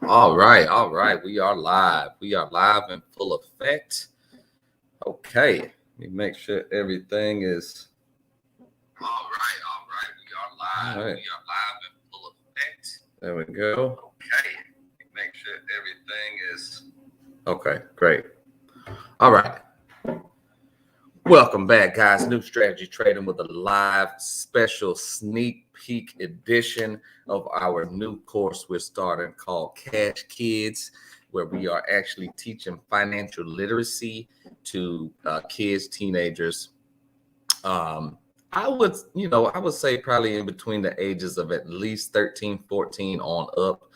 All right, all right. We are live. We are live in full effect. Okay, let me make sure everything is. All right, all right. We are live. All right. We are live in full effect. There we go. Okay, make sure everything is. Okay, great. All right. Welcome back, guys. New Strategy Trading with a live special sneak peek edition of our new course we're starting called Cash Kids, where we are actually teaching financial literacy to kids, teenagers. I would say probably in between the ages of at least 13, 14 on up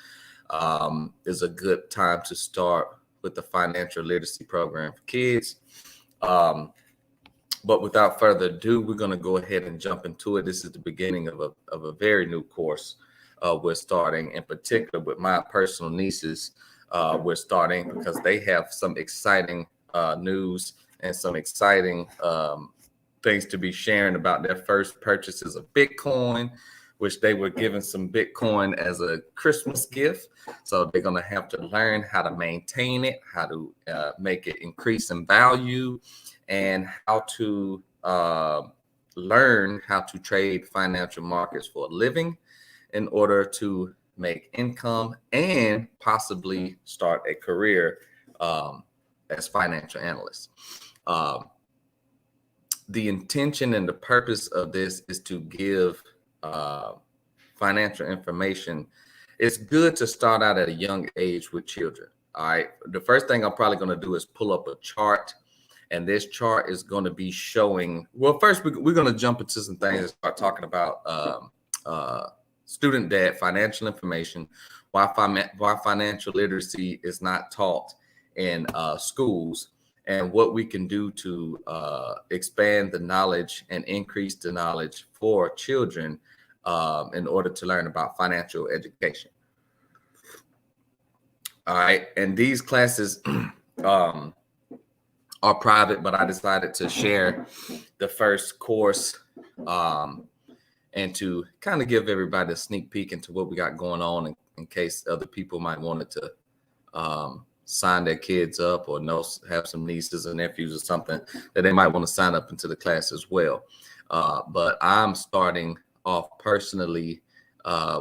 is a good time to start with the financial literacy program for kids. But without further ado, we're going to go ahead and jump into it. This is the beginning of a very new course we're starting, in particular with my personal nieces. We're starting because they have some exciting news and some exciting things to be sharing about their first purchases of Bitcoin, which they were given some Bitcoin as a Christmas gift. So they're going to have to learn how to maintain it, how to make it increase in value, and how to learn how to trade financial markets for a living in order to make income and possibly start a career as financial analysts. The intention and the purpose of this is to give financial information. It's good to start out at a young age with children. All right. The first thing I'm probably going to do is pull up a chart. And this chart is going to be showing, well, first we're going to jump into some things and start talking about student debt, financial information, why financial literacy is not taught in schools, and what we can do to expand the knowledge and increase the knowledge for children in order to learn about financial education. All right. And these classes are private, but I decided to share the first course and to kind of give everybody a sneak peek into what we got going on in case other people might want to sign their kids up or have some nieces and nephews or something that they might want to sign up into the class as well. But I'm starting off personally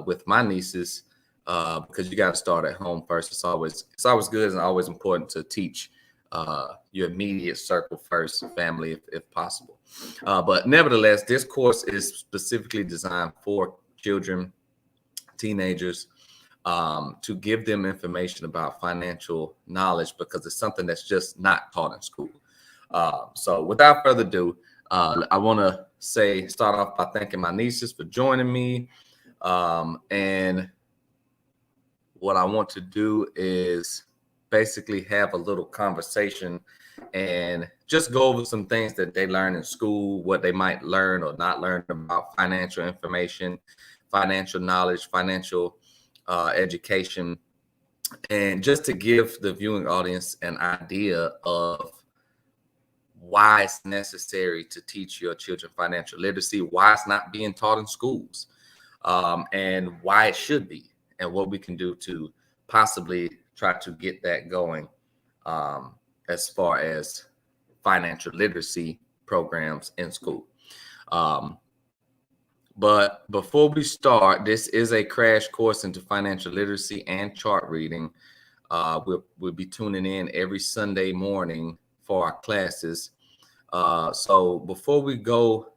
with my nieces because you got to start at home first. It's always good and always important to teach your immediate circle first, family, if possible. But nevertheless, this course is specifically designed for children, teenagers, to give them information about financial knowledge because it's something that's just not taught in school. So without further ado, I want to start off by thanking my nieces for joining me. And what I want to do is basically have a little conversation and just go over some things that they learn in school, what they might learn or not learn about financial information, financial knowledge, financial education, and just to give the viewing audience an idea of why it's necessary to teach your children financial literacy, why it's not being taught in schools, and why it should be, and what we can do to possibly try to get that going as far as financial literacy programs in school. But before we start, this is a crash course into financial literacy and chart reading. We'll be tuning in every Sunday morning for our classes. So before we go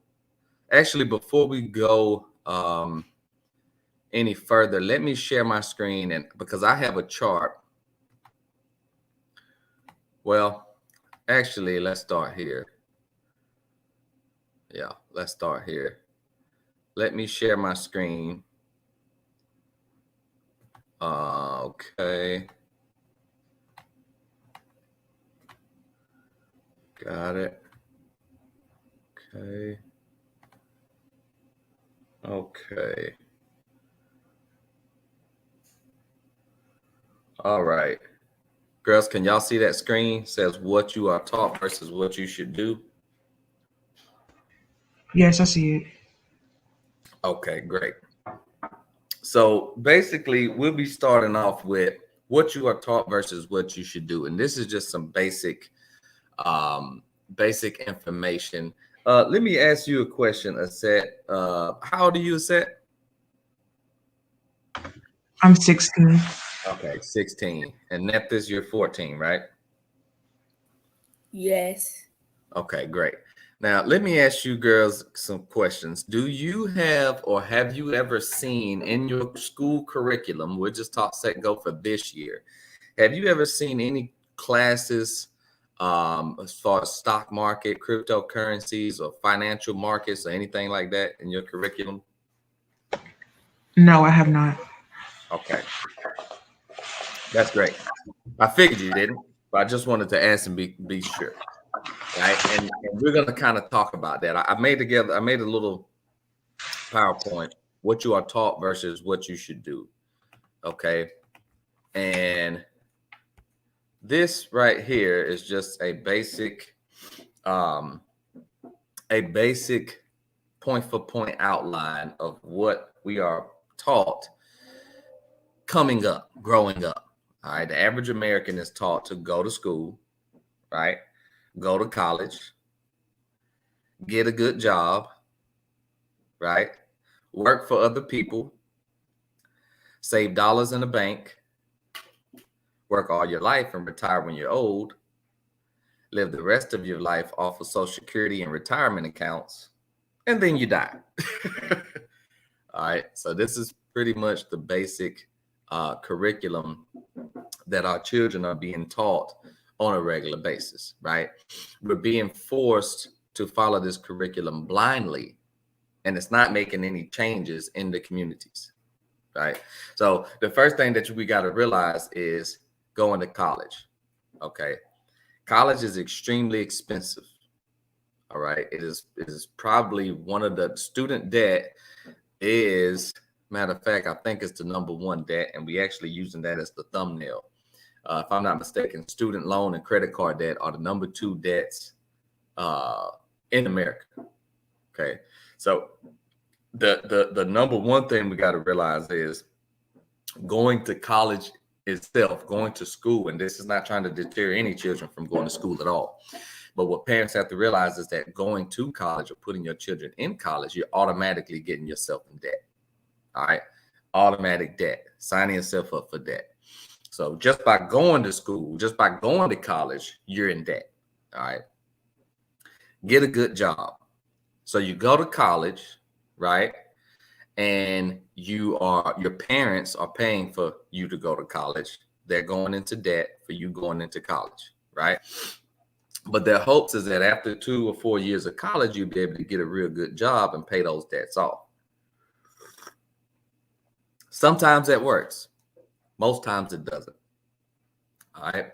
any further, let me share my screen, and because I have a chart. Well, actually, let's start here. Yeah, let's start here. Let me share my screen. Okay. Got it. Okay. Okay. All right. Girls, can y'all see that screen? It says what you are taught versus what you should do. Yes, I see it. Okay, great. So basically, we'll be starting off with what you are taught versus what you should do. And this is just some basic information. Let me ask you a question, Aset. How old are you, Aset? I'm 16. Okay, 16. And Nephthys, you're 14, right? Yes. Okay, great. Now, let me ask you girls some questions. Do you have or have you ever seen in your school curriculum, we're just taught set go for this year, have you ever seen any classes as far as stock market, cryptocurrencies, or financial markets or anything like that in your curriculum? No, I have not. Okay, that's great. I figured you didn't, but I just wanted to ask and be sure. Right. And we're going to kind of talk about that. I made a little PowerPoint, what you are taught versus what you should do. Okay. And this right here is just a basic point for point outline of what we are taught growing up. All right. The average American is taught to go to school, right? Go to college, get a good job, right? Work for other people, save dollars in the bank, work all your life and retire when you're old, live the rest of your life off of Social Security and retirement accounts, and then you die. All right. So this is pretty much the basic curriculum that our children are being taught on a regular basis, right? We're being forced to follow this curriculum blindly, and it's not making any changes in the communities, right? So the first thing that we got to realize is going to college, okay? College is extremely expensive, all right? It is probably one of the student debt is, matter of fact, I think it's the #1 debt, and we actually using that as the thumbnail. If I'm not mistaken, student loan and credit card debt are the #2 debts in America. Okay, so the #1 thing we got to realize is going to college itself, going to school, and this is not trying to deter any children from going to school at all. But what parents have to realize is that going to college or putting your children in college, you're automatically getting yourself in debt. All right, automatic debt, signing yourself up for debt. So just by going to school, just by going to college, you're in debt. All right. Get a good job. So you go to college, right? And your parents are paying for you to go to college. They're going into debt for you going into college, right? But their hopes is that after 2 or 4 years of college, you'll be able to get a real good job and pay those debts off. Sometimes that works. Most times it doesn't. All right.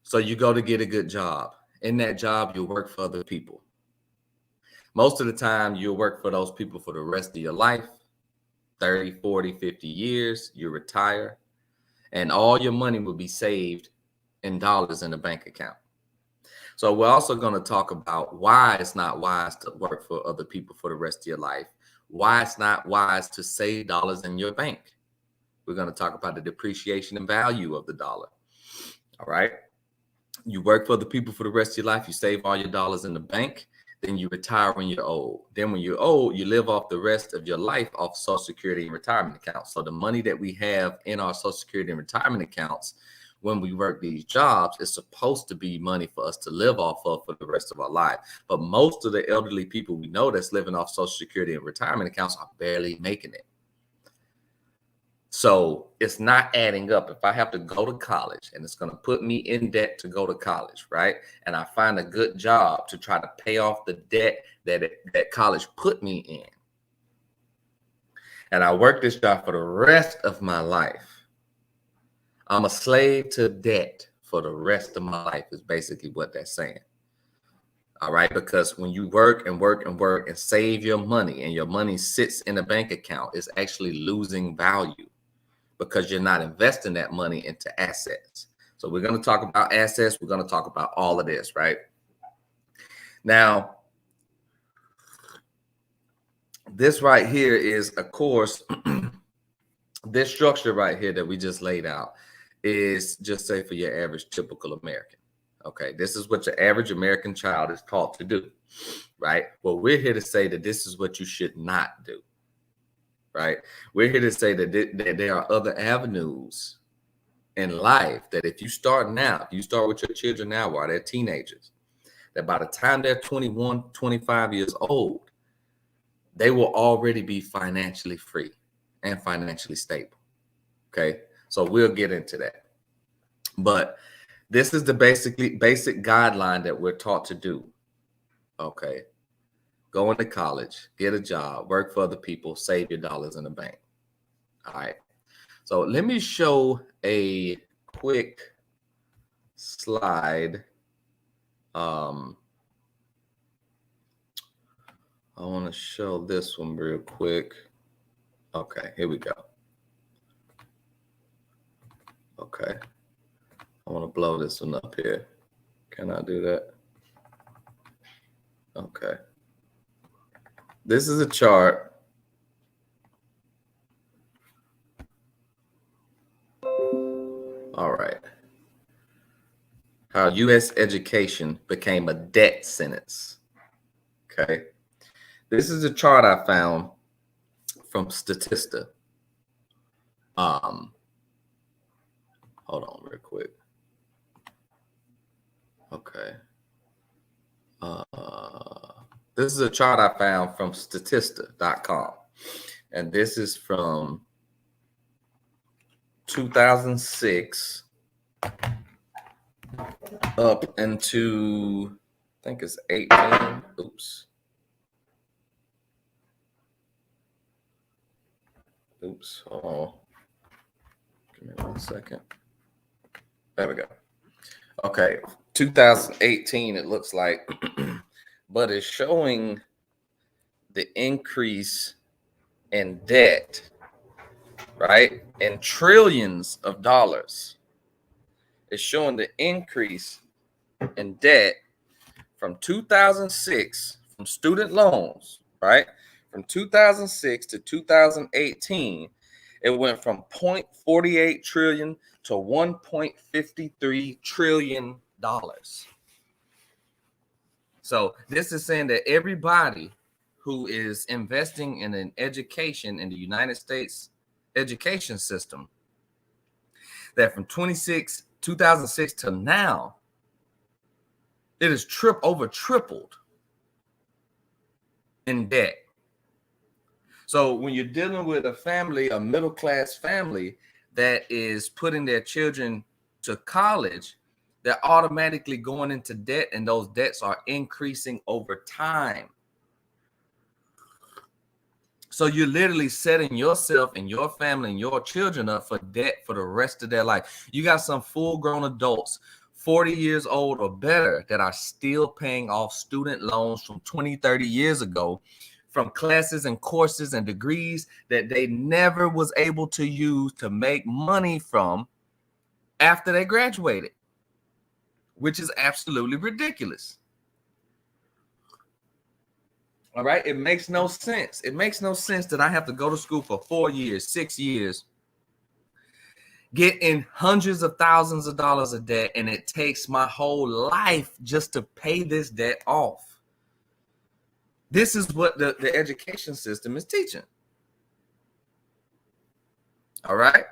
So you go to get a good job. In that job, you work for other people. Most of the time, you'll work for those people for the rest of your life, 30, 40, 50 years, you retire, and all your money will be saved in dollars in a bank account. So we're also going to talk about why it's not wise to work for other people for the rest of your life, why it's not wise to save dollars in your bank. We're going to talk about the depreciation and value of the dollar. All right. You work for the people for the rest of your life. You save all your dollars in the bank. Then you retire when you're old. Then when you're old, you live off the rest of your life off Social Security and retirement accounts. So the money that we have in our Social Security and retirement accounts when we work these jobs is supposed to be money for us to live off of for the rest of our life. But most of the elderly people we know that's living off Social Security and retirement accounts are barely making it. So it's not adding up. If I have to go to college and it's going to put me in debt to go to college, right? And I find a good job to try to pay off the debt that college put me in. And I work this job for the rest of my life. I'm a slave to debt for the rest of my life is basically what that's saying. All right, because when you work and work and work and save your money and your money sits in a bank account, it's actually losing value because you're not investing that money into assets. So we're going to talk about assets. We're going to talk about all of this, right? Now, this right here is, of course, this structure right here that we just laid out is just say for your average typical American. Okay, this is what your average American child is taught to do, right? Well, we're here to say that this is what you should not do, right? We're here to say that there are other avenues in life that if you start now, if you start with your children now while they're teenagers, that by the time they're 21, 25 years old, they will already be financially free and financially stable. Okay, so we'll get into that. But this is the basic guideline that we're taught to do. Okay, go into college, get a job, work for other people, save your dollars in the bank. All right. So let me show a quick slide. I want to show this one real quick. Okay, here we go. Okay. I want to blow this one up here. Can I do that? Okay. This is a chart. All right. How U.S. education became a debt sentence. Okay. This is a chart I found from Statista. Hold on real quick. Okay. This is a chart I found from Statista.com. And this is from 2006 up into, I think it's 18. Oops. Hold on. Give me 1 second. There we go. Okay, 2018 it looks like, but it's showing the increase in debt, right? In trillions of dollars. It's showing the increase in debt from 2006 from student loans, right? From 2006 to 2018, it went from 0.48 trillion to 1.53 trillion dollars. So this is saying that everybody who is investing in an education in the United States education system, that from 2006 to now, it is over tripled in debt. So when you're dealing with a family, a middle-class family that is putting their children to college, they're automatically going into debt, and those debts are increasing over time. So you're literally setting yourself and your family and your children up for debt for the rest of their life. You got some full-grown adults, 40 years old or better, that are still paying off student loans from 20, 30 years ago, from classes and courses and degrees that they never was able to use to make money from after they graduated, which is absolutely ridiculous. All right. It makes no sense. It makes no sense that I have to go to school for 4 years, 6 years, get in hundreds of thousands of dollars of debt, and it takes my whole life just to pay this debt off. This is what the education system is teaching. All right.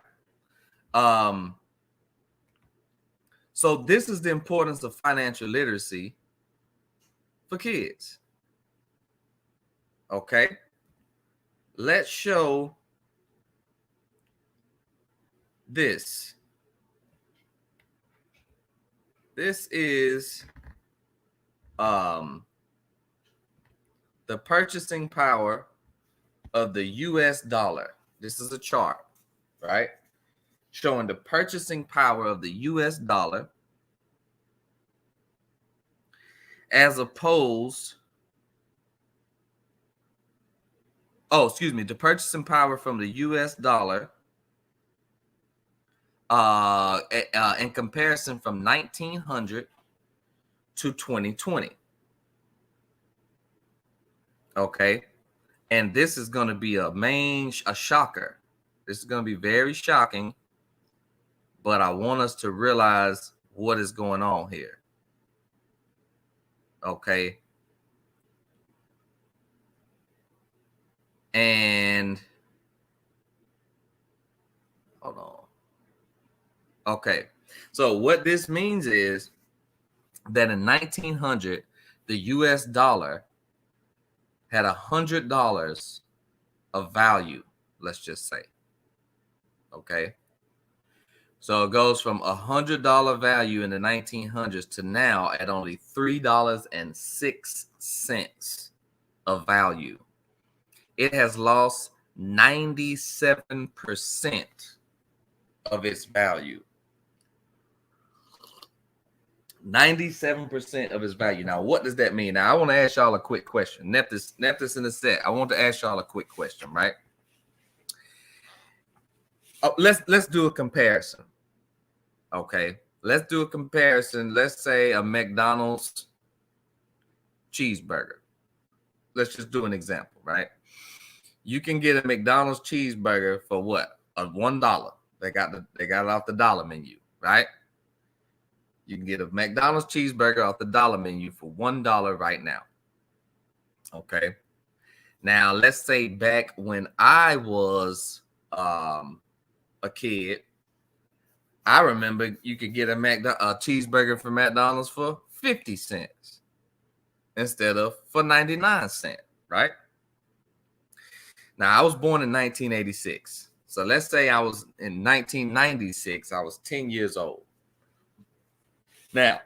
So this is the importance of financial literacy for kids. Okay. Let's show this. This is the purchasing power of the US dollar. This is a chart, right? Showing the purchasing power of the US dollar as opposed, the purchasing power from the US dollar in comparison from 1900 to 2020. Okay. And this is going to be a shocker. This is going to be very shocking but I want us to realize what is going on here. Okay. And hold on. Okay. So what this means is that in 1900, the US dollar had $100 of value, let's just say. Okay. So it goes from $100 value in the 1900s to now at only $3.06 of value. It has lost 97% of its value. 97% of its value. Now, what does that mean? Now, I want to ask y'all a quick question. Nephthys in the set. I want to ask y'all a quick question, right? Oh, let's do a comparison. Okay, let's do a comparison. Let's say a McDonald's cheeseburger. Let's just do an example, right? You can get a McDonald's cheeseburger for what? $1. They got it off the dollar menu, right? You can get a McDonald's cheeseburger off the dollar menu for $1 right now. Okay. Now, let's say back when I was a kid, I remember you could get a cheeseburger from McDonald's for 50 cents instead of for 99 cents, right? Now, I was born in 1986. So let's say I was in 1996, I was 10 years old. Now,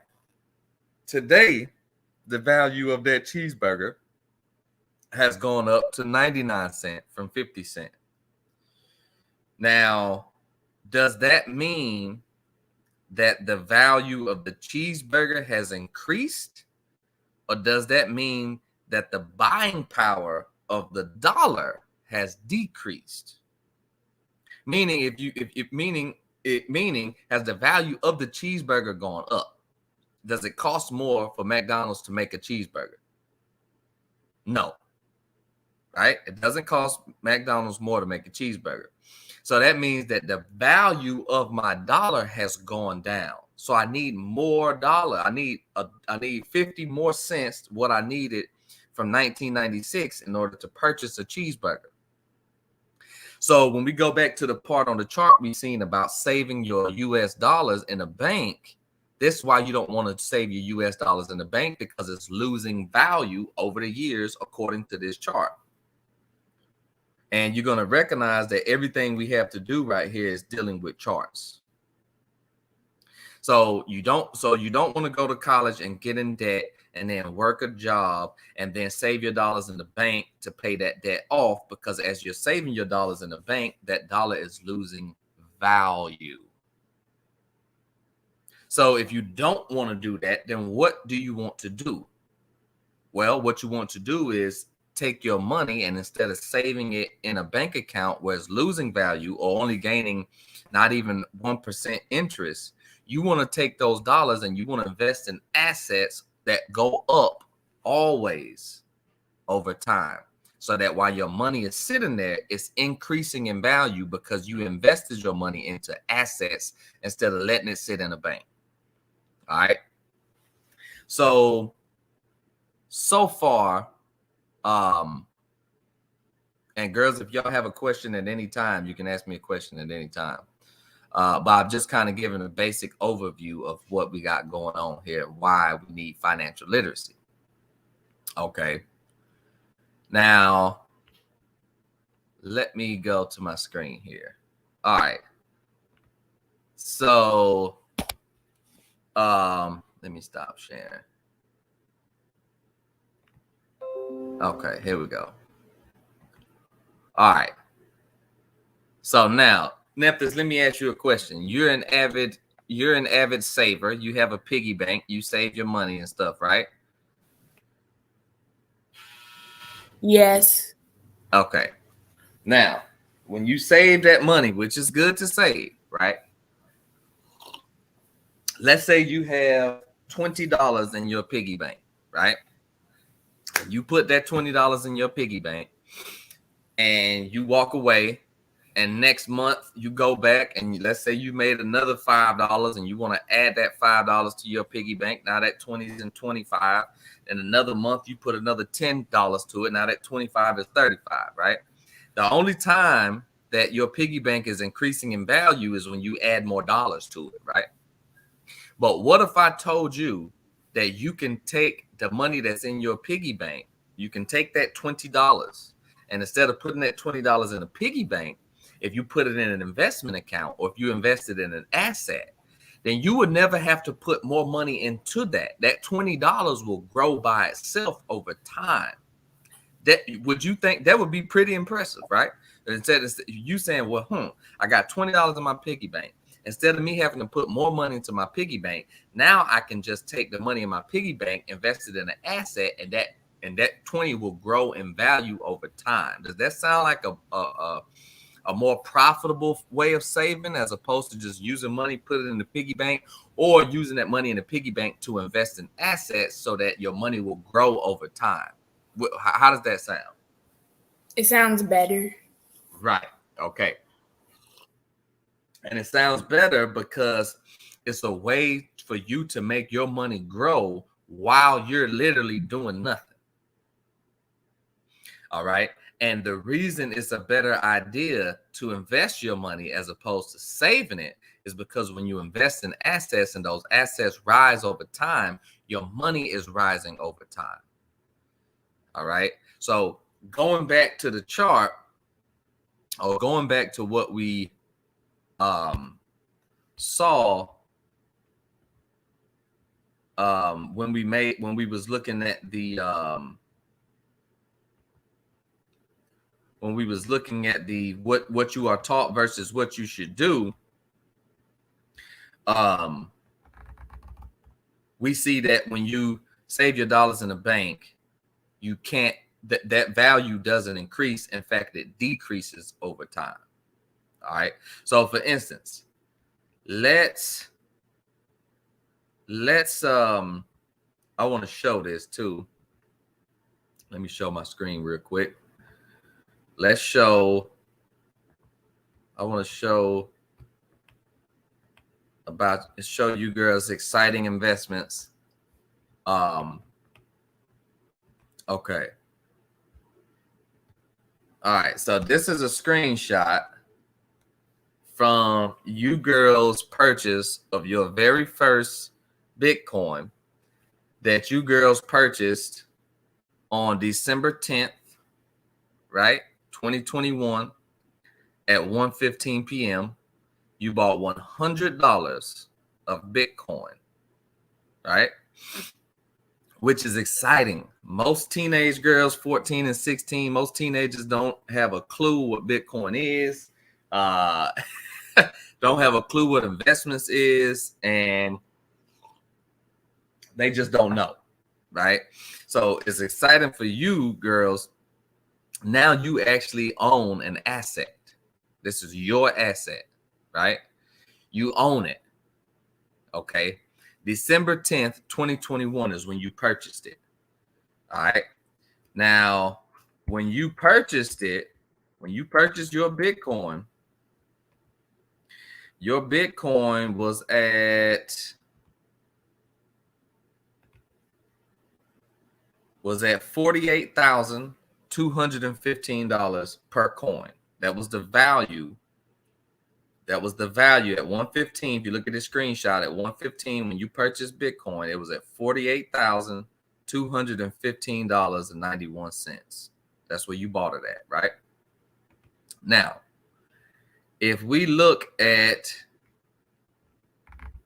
today, the value of that cheeseburger has gone up to 99 cents from 50 cents. Now, does that mean that the value of the cheeseburger has increased? Or does that mean that the buying power of the dollar has decreased? Meaning, meaning has the value of the cheeseburger gone up? Does it cost more for McDonald's to make a cheeseburger? No. Right? It doesn't cost McDonald's more to make a cheeseburger. So that means that the value of my dollar has gone down. So I need more dollar. I need 50 more cents what I needed from 1996 in order to purchase a cheeseburger. So when we go back to the part on the chart we've seen about saving your US dollars in a bank, this is why you don't want to save your US dollars in the bank, because it's losing value over the years according to this chart. And you're going to recognize that everything we have to do right here is dealing with charts. So you don't want to go to college and get in debt and then work a job and then save your dollars in the bank to pay that debt off, because as you're saving your dollars in the bank, that dollar is losing value. So if you don't want to do that, then what do you want to do? Well, what you want to do is take your money, and instead of saving it in a bank account where it's losing value or only gaining not even 1% interest, you want to take those dollars and you want to invest in assets that go up always over time, so that while your money is sitting there, it's increasing in value because you invested your money into assets instead of letting it sit in a bank. All right. So far, and girls, if y'all have a question at any time, you can ask me a question at any time. But I've just kind of given a basic overview of what we got going on here, why we need financial literacy. Okay. Now, let me go to my screen here. All right. So, let me stop sharing. Okay, here we go. All right. So now, Nephthys, let me ask you a question. You're an avid saver. You have a piggy bank. You save your money and stuff, right? Yes. Okay. Now, when you save that money, which is good to save, right? Let's say you have $20 in your piggy bank, right? You put that $20 in your piggy bank and you walk away and next month you go back and let's say you made another $5 and you want to add that $5 to your piggy bank. Now that 20 is in 25. And another month you put another $10 to it. Now that 25 is 35, right? The only time that your piggy bank is increasing in value is when you add more dollars to it, right? But what if I told you that you can take the money that's in your piggy bank, you can take that $20, and instead of putting that $20 in a piggy bank, if you put it in an investment account or if you invested in an asset, then you would never have to put more money into that. That $20 will grow by itself over time. That would you think that would be pretty impressive, right? Instead of you saying, well, I got $20 in my piggy bank. Instead of me having to put more money into my piggy bank, now I can just take the money in my piggy bank, invest it in an asset, and that 20 will grow in value over time. Does that sound like a more profitable way of saving as opposed to just using money, put it in the piggy bank, or using that money in the piggy bank to invest in assets so that your money will grow over time? How does that sound? It sounds better. Right. Okay. And it sounds better because it's a way for you to make your money grow while you're literally doing nothing. All right. And the reason it's a better idea to invest your money as opposed to saving it is because when you invest in assets and those assets rise over time, your money is rising over time. All right. So going back to the chart, or going back to what we saw when we was looking at the what you are taught versus what you should do, we see that when you save your dollars in a bank, you can't, that value doesn't increase. In fact, it decreases over time. All right. So for instance, let's I want to show this too. Let me show my screen real quick. I want to show you girls exciting investments. Okay. All right. So this is a screenshot from you girls' purchase of your very first Bitcoin that you girls purchased on December 10th, right? 2021 at 1:15 p.m. You bought $100 of Bitcoin, right? Which is exciting. Most teenage girls, 14 and 16, most teenagers don't have a clue what Bitcoin is, don't have a clue what investments is, and they just don't know, right? So it's exciting for you girls. Now you actually own an asset. This is your asset, right? You own it. Okay. December 10th, 2021 is when you purchased it. All right. Now, when you purchased your Bitcoin was at $48,215 per coin. That was the value. That was the value at 1:15. If you look at this screenshot at 1:15, when you purchased Bitcoin, it was at $48,215.91. That's where you bought it at, right? Now, if we look at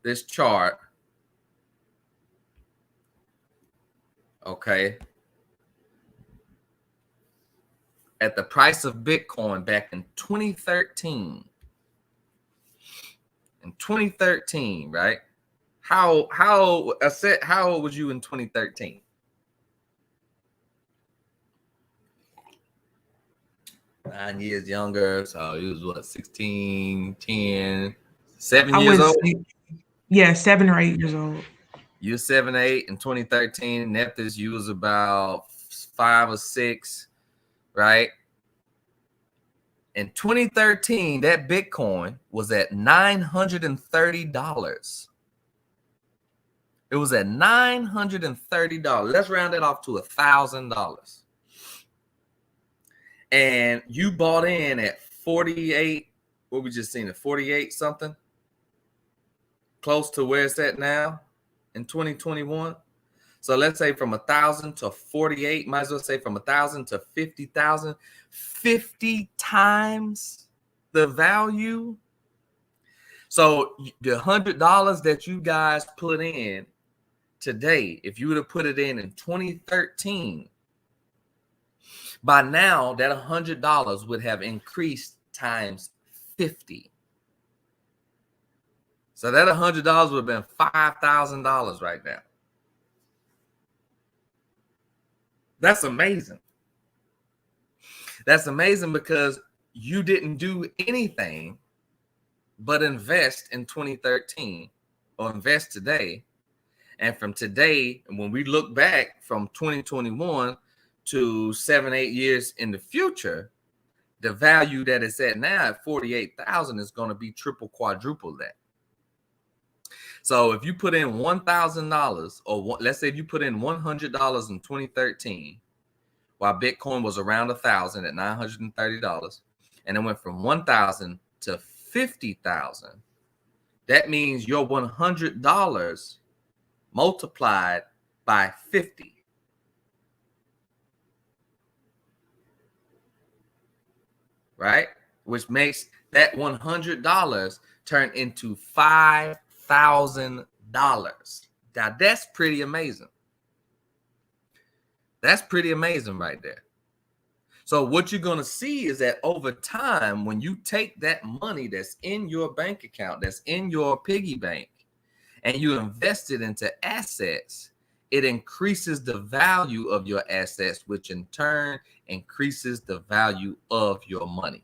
this chart, okay, at the price of Bitcoin back in 2013. In 2013, right? How old was you in 2013? Nine years younger. So he was what, 16, 10, 7 years old? Yeah, 7 or 8 years old. You were 7, 8 in 2013. Nephthys, you was about 5 or 6, right? In 2013, that Bitcoin was at $930. It was at $930. Let's round it off to $1,000. And you bought in at 48. What we just seen at 48 something, close to where it's at now in 2021. So let's say from 1,000 to 48, might as well say from 1,000 to 50,000, 50 times the value. So the $100 that you guys put in today, if you would have put it in 2013, by now that $100 would have increased times 50. So that $100 would have been $5,000 right now. That's amazing. That's amazing because you didn't do anything but invest in 2013 or invest today. And from today, when we look back from 2021 to 7-8 years in the future, the value that it's at now at 48,000 is going to be triple, quadruple that. So if you put in $1,000, or let's say if you put in $100 in 2013, while Bitcoin was around 1,000 at $930, and it went from 1,000 to 50,000, that means your $100 multiplied by 50. Right? Which makes that $100 turn into $5,000. Now that's pretty amazing. That's pretty amazing right there. So what you're going to see is that over time, when you take that money that's in your bank account, that's in your piggy bank, and you invest it into assets, it increases the value of your assets, which in turn increases the value of your money.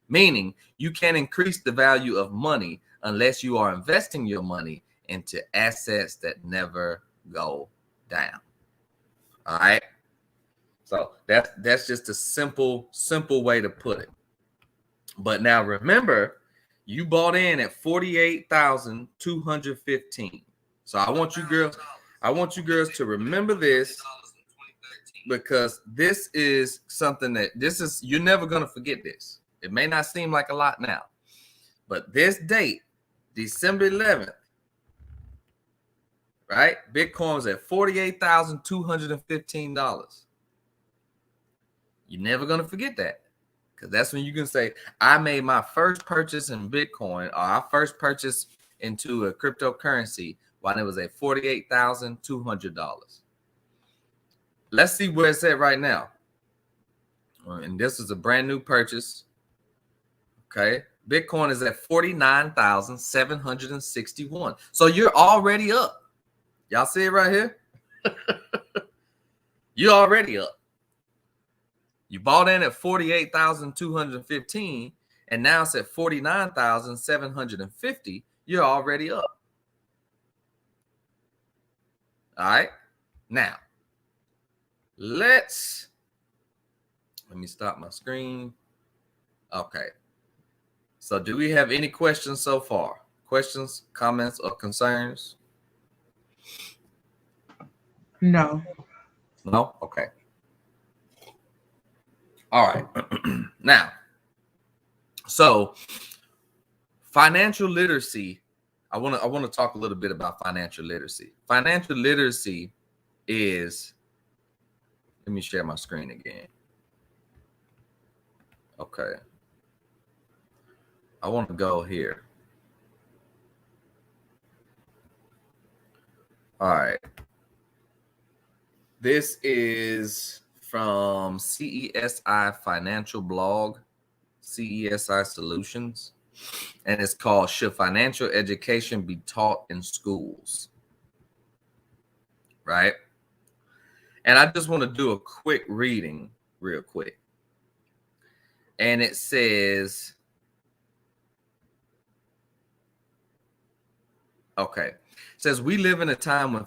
Meaning you can't increase the value of money unless you are investing your money into assets that never go down. All right. So that's just a simple way to put it. But now remember, you bought in at 48,215. So I want you girls to remember this, because this is something that you're never going to forget this. It may not seem like a lot now, but this date, December 11th, right? Bitcoin was at $48,215. You're never going to forget that, because that's when you can say, I made my first purchase in Bitcoin, or I first purchase into a cryptocurrency when it was at $48,200. Let's see where it's at right now. And this is a brand new purchase. Okay. Bitcoin is at 49,761. So you're already up. Y'all see it right here? You're already up. You bought in at 48,215, and now it's at 49,750. You're already up. All right. Now, let me stop my screen. Okay. So do we have any questions so far? Questions, comments, or concerns? No. No? Okay. All right. Now, so financial literacy, I want to talk a little bit about financial literacy. Financial literacy is, let me share my screen again. Okay. I want to go here. All right. This is from CESI Financial Blog, CESI Solutions, and it's called Should Financial Education Be Taught in Schools? Right? And I just want to do a quick reading real quick. And it says, Okay. It says we live in a time when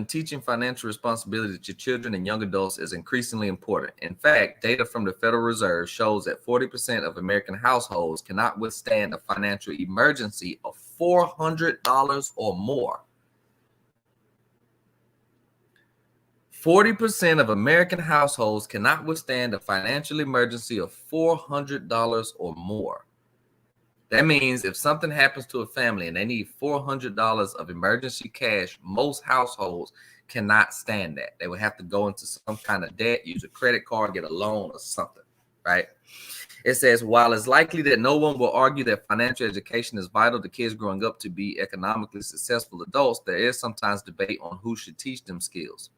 teaching financial responsibility to children and young adults is increasingly important. In fact, data from the Federal Reserve shows that 40% of American households cannot withstand a financial emergency of $400 or more. 40% of American households cannot withstand a financial emergency of $400 or more. That means if something happens to a family and they need $400 of emergency cash, most households cannot stand that. They would have to go into some kind of debt, use a credit card, get a loan or something, right? It says, while it's likely that no one will argue that financial education is vital to kids growing up to be economically successful adults, there is sometimes debate on who should teach them skills.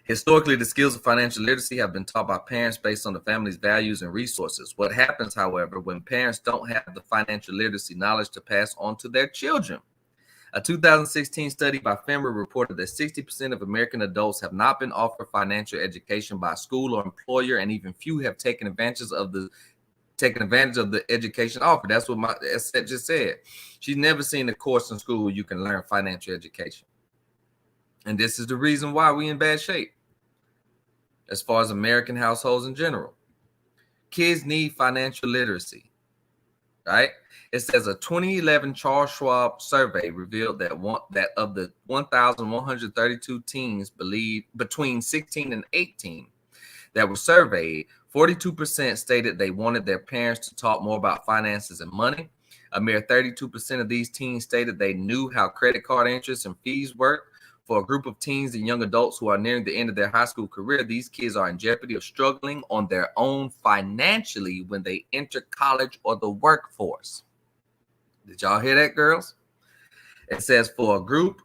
Historically, the skills of financial literacy have been taught by parents based on the family's values and resources. What happens, however, when parents don't have the financial literacy knowledge to pass on to their children? A 2016 study by FEMA reported that 60% of American adults have not been offered financial education by school or employer, and even few have taken advantage of the education offered. That's what my Estette just said. She's never seen a course in school where you can learn financial education. And this is the reason why we're in bad shape as far as American households in general. Kids need financial literacy, right? It says a 2011 Charles Schwab survey revealed that of the 1,132 teens between 16 and 18 that were surveyed, 42% stated they wanted their parents to talk more about finances and money. A mere 32% of these teens stated they knew how credit card interest and fees work. For a group of teens and young adults who are nearing the end of their high school career, these kids are in jeopardy of struggling on their own financially when they enter college or the workforce. Did y'all hear that, girls? It says for a group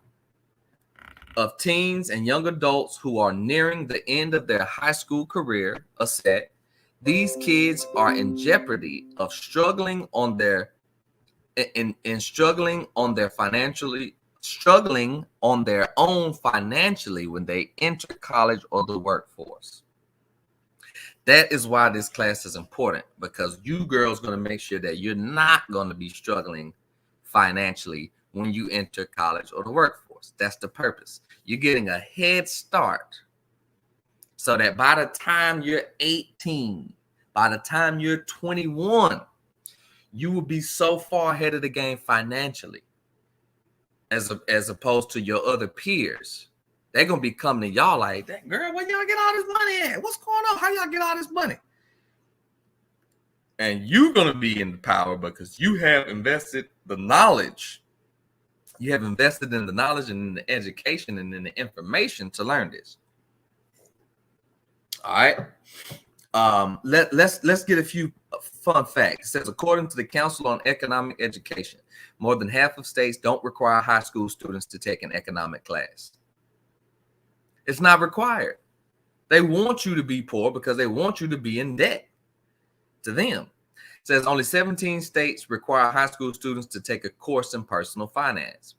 of teens and young adults who are nearing the end of their high school career, these kids are in jeopardy of struggling on their own financially when they enter college or the workforce. That is why this class is important, because you girls going to make sure that you're not going to be struggling financially when you enter college or the workforce. That's the purpose. You're getting a head start so that by the time you're 18, by the time you're 21, you will be so far ahead of the game financially as opposed to your other peers. They're going to be coming to y'all like, that girl, where y'all get all this money at? What's going on? How y'all get all this money? And you're going to be in the power because you have invested the knowledge. You have invested in the knowledge and in the education and in the information to learn this. All right. Let's get a few fun facts. It says, according to the Council on Economic Education, more than half of states don't require high school students to take an economic class. It's not required. They want you to be poor because they want you to be in debt to them. It says only 17 states require high school students to take a course in personal finance.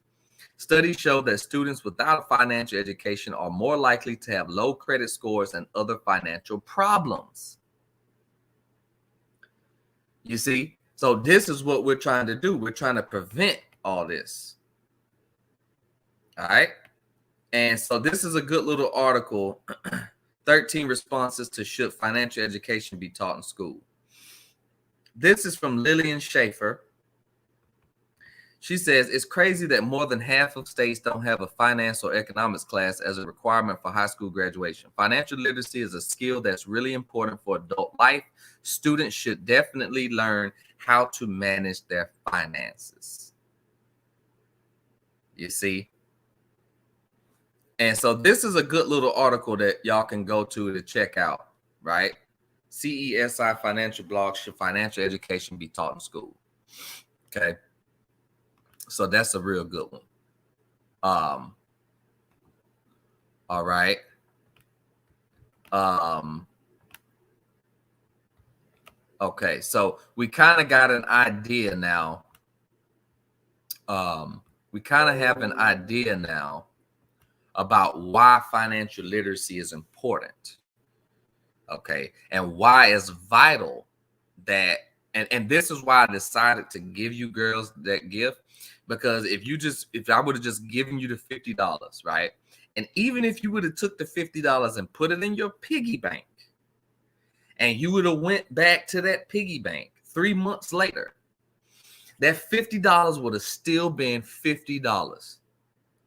Studies show that students without a financial education are more likely to have low credit scores and other financial problems. You see? So this is what we're trying to do. We're trying to prevent all this. All right? And so this is a good little article, 13 responses to should financial education be taught in school. This is from Lillian Schaefer. She says, it's crazy that more than half of states don't have a finance or economics class as a requirement for high school graduation. Financial literacy is a skill that's really important for adult life. Students should definitely learn how to manage their finances. You see? And so this is a good little article that y'all can go to check out, right? CESI Financial Blog, should financial education be taught in school? Okay. So that's a real good one. All right. Okay, so we kind of got an idea now. We kind of have an idea now about why financial literacy is important. Okay, and why it's vital that, and this is why I decided to give you girls that gift, Because if I would have just given you the $50, right? And even if you would have took the $50 and put it in your piggy bank, and you would have went back to that piggy bank 3 months later, that $50 would have still been $50.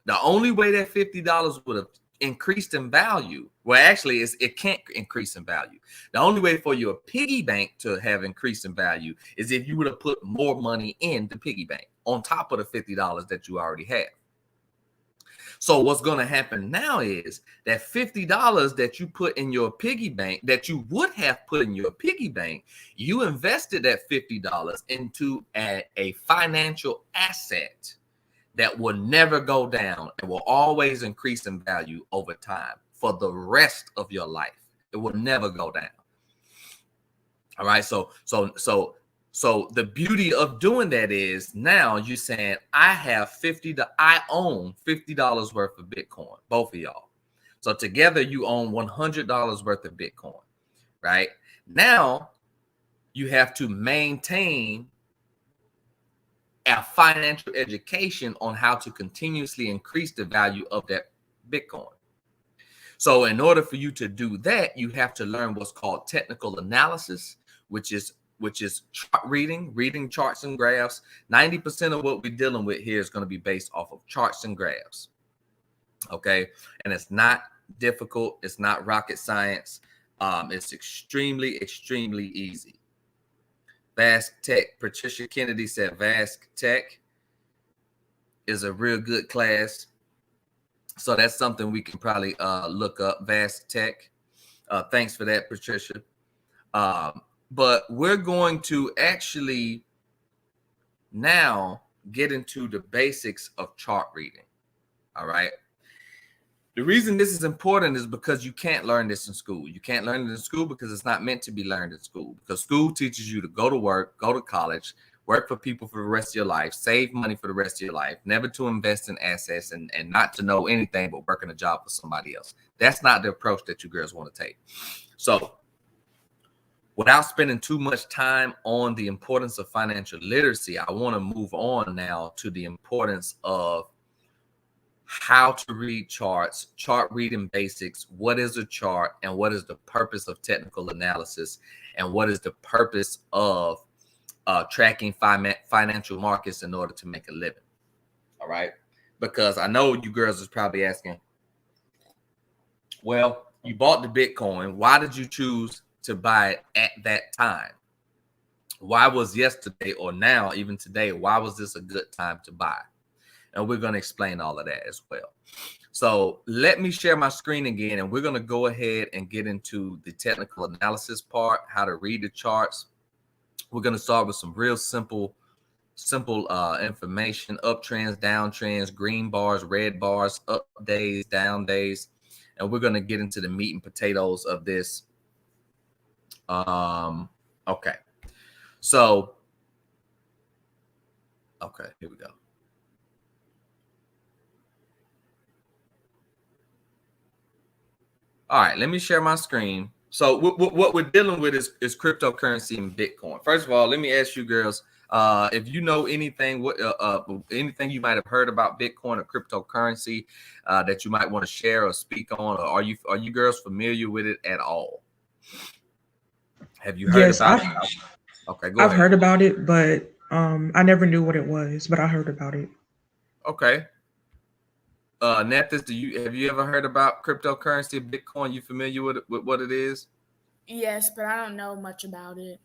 The only way that $50 would have increased in value, well, actually, it can't increase in value. The only way for your piggy bank to have increased in value is if you would have put more money in the piggy bank on top of the $50 that you already have. So what's going to happen now is that $50 that you put in your piggy bank, that you would have put in your piggy bank, you invested that $50 into a financial asset that will never go down and will always increase in value over time for the rest of your life. It will never go down. All right. So the beauty of doing that is now you're saying I own $50 worth of Bitcoin, both of y'all. So together you own $100 worth of Bitcoin, right? Now you have to maintain a financial education on how to continuously increase the value of that Bitcoin. So in order for you to do that, you have to learn what's called technical analysis, which is chart reading charts and graphs. 90% of what we're dealing with here is going to be based off of charts and graphs. Okay. And it's not difficult. It's not rocket science. It's extremely, extremely easy. Vask Tech, Patricia Kennedy said Vask Tech is a real good class. So that's something we can probably look up, Vask Tech. Thanks for that, Patricia. But we're going to actually now get into the basics of chart reading. All right. The reason this is important is because you can't learn this in school. You can't learn it in school because it's not meant to be learned in school. Because school teaches you to go to work, go to college, work for people for the rest of your life, save money for the rest of your life, never to invest in assets and not to know anything but working a job for somebody else. That's not the approach that you girls want to take. So without spending too much time on the importance of financial literacy, I want to move on now to the importance of how to read charts, chart reading basics, what is a chart, and what is the purpose of technical analysis, and what is the purpose of tracking financial markets in order to make a living. All right. Because I know you girls is probably asking, well, you bought the Bitcoin. Why did you choose to buy it at that time? Why was yesterday or now, even today, why was this a good time to buy? And we're going to explain all of that as well. So let me share my screen again, and we're going to go ahead and get into the technical analysis part, how to read the charts. We're going to start with some real simple information: uptrends, downtrends, green bars, red bars, up days, down days. And we're going to get into the meat and potatoes of this. Okay. So, okay, here we go. All right, let me share my screen. So what we're dealing with is cryptocurrency and Bitcoin. First of all, let me ask you girls, if you know anything, anything you might have heard about Bitcoin or cryptocurrency that you might want to share or speak on, or are you girls familiar with it at all? Have you heard about it? Okay, go ahead. I've heard about it, but I never knew what it was, but I heard about it. Okay. Nephthys, have you ever heard about cryptocurrency, Bitcoin? You familiar with what it is? Yes, but I don't know much about it.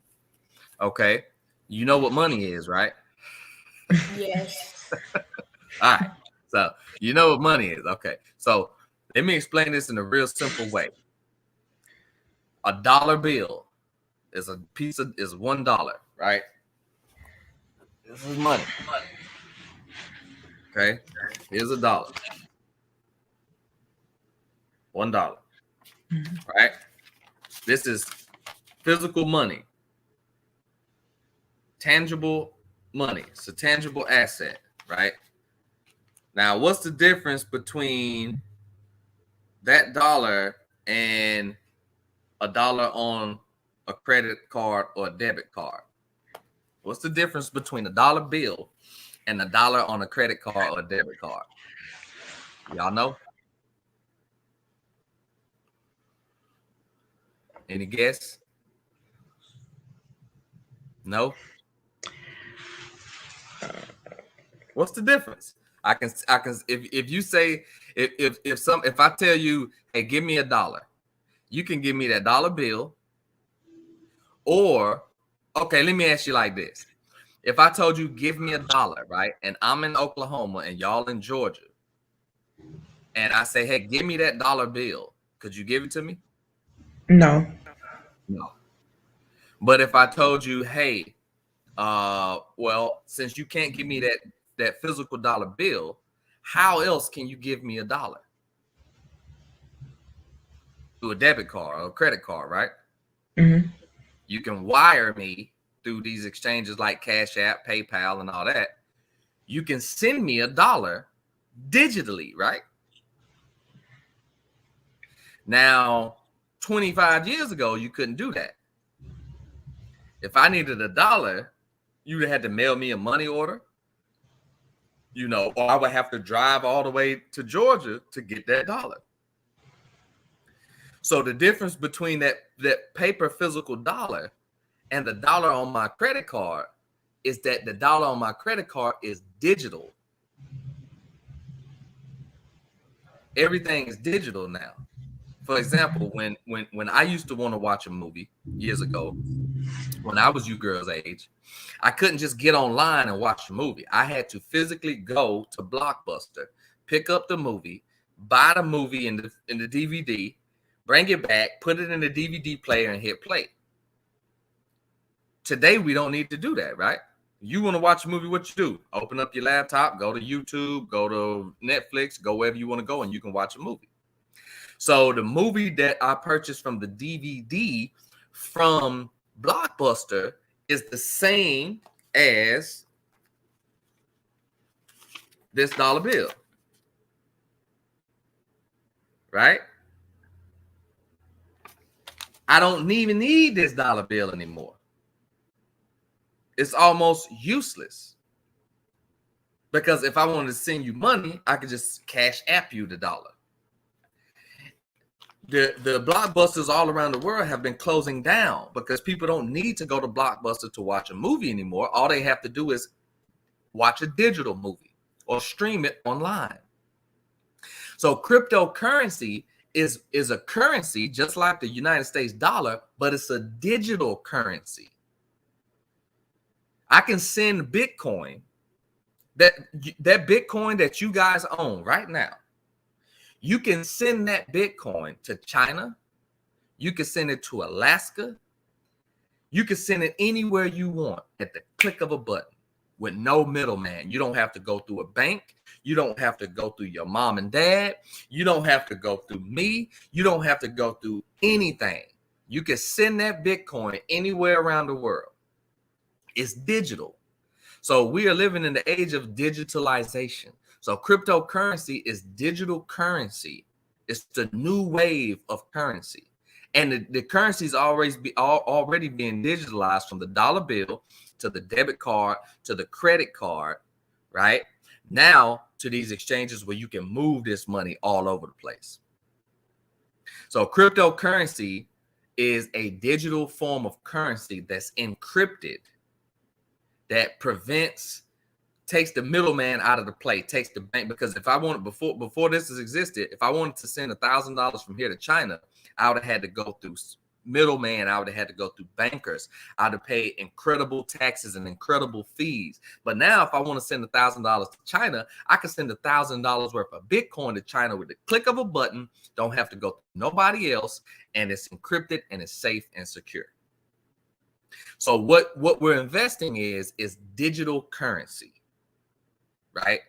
Okay. You know what money is, right? Yes. All right. So you know what money is. Okay. So let me explain this in a real simple way. A dollar bill is is $1, right? This is money. Okay. Here's a dollar. $1. Right? This is physical money. Tangible money. It's a tangible asset, right? Now, what's the difference between that dollar and a dollar on a credit card or a debit card? What's the difference between a dollar bill and $1 on a credit card or a debit card? Y'all know? Any guess? No? What's the difference? I can if you say if I tell you, hey, give me $1, you can give me that dollar bill. Or, okay, let me ask you like this. If I told you give me $1, right? And I'm in Oklahoma and y'all in Georgia, and I say, hey, give me that dollar bill, could you give it to me? No. No. But if I told you, hey, well, since you can't give me that physical dollar bill, how else can you give me $1? Through a debit card or a credit card, right? Mm-hmm. You can wire me through these exchanges like Cash App, PayPal, and all that. You can send me $1 digitally, right? Now, 25 years ago, you couldn't do that. If I needed $1, you'd have had to mail me a money order, or I would have to drive all the way to Georgia to get that dollar. So the difference between that paper physical dollar and the dollar on my credit card is that the dollar on my credit card is digital. Everything is digital now. For example, when I used to want to watch a movie years ago, when I was you girls' age, I couldn't just get online and watch the movie. I had to physically go to Blockbuster, pick up the movie, buy the movie in the DVD, bring it back, put it in the DVD player, and hit play. Today, we don't need to do that, right? You want to watch a movie, what you do? Open up your laptop, go to YouTube, go to Netflix, go wherever you want to go, and you can watch a movie. So the movie that I purchased from the DVD from Blockbuster is the same as this dollar bill, right? I don't even need this dollar bill anymore. It's almost useless. Because if I wanted to send you money, I could just Cash App you the dollar. The Blockbusters all around the world have been closing down because people don't need to go to Blockbuster to watch a movie anymore. All they have to do is watch a digital movie or stream it online. So cryptocurrency is a currency just like the United States dollar, but it's a digital currency. I can send Bitcoin, that Bitcoin that you guys own right now. You can send that Bitcoin to China. You can send it to Alaska. You can send it anywhere you want at the click of a button with no middleman. You don't have to go through a bank. You don't have to go through your mom and dad. You don't have to go through me. You don't have to go through anything. You can send that Bitcoin anywhere around the world. It's digital. So we are living in the age of digitalization. So cryptocurrency is digital currency. It's the new wave of currency. And the currency is already being digitalized from the dollar bill to the debit card to the credit card, right? Now to these exchanges where you can move this money all over the place. So cryptocurrency is a digital form of currency that's encrypted, that takes the middleman out of the play, takes the bank. Because if I wanted, before this has existed, if I wanted to send $1,000 from here to China, I would have had to go through middleman. I would have had to go through bankers. I'd have paid incredible taxes and incredible fees. But now if I want to send $1,000 to China, I can send $1,000 worth of Bitcoin to China with the click of a button. Don't have to go through nobody else. And it's encrypted and it's safe and secure. So what we're investing is digital currency, right?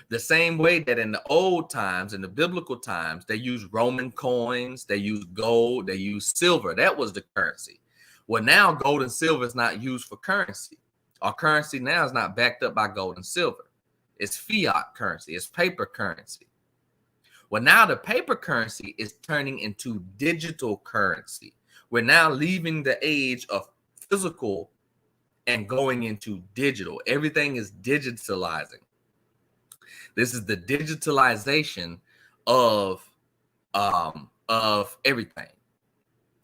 The same way that in the old times, in the biblical times, they used Roman coins, they used gold, they used silver. That was the currency. Well, now gold and silver is not used for currency. Our currency now is not backed up by gold and silver. It's fiat currency. It's paper currency. Well, now the paper currency is turning into digital currency. We're now leaving the age of physical and going into digital. Everything is digitalizing. This is the digitalization of everything.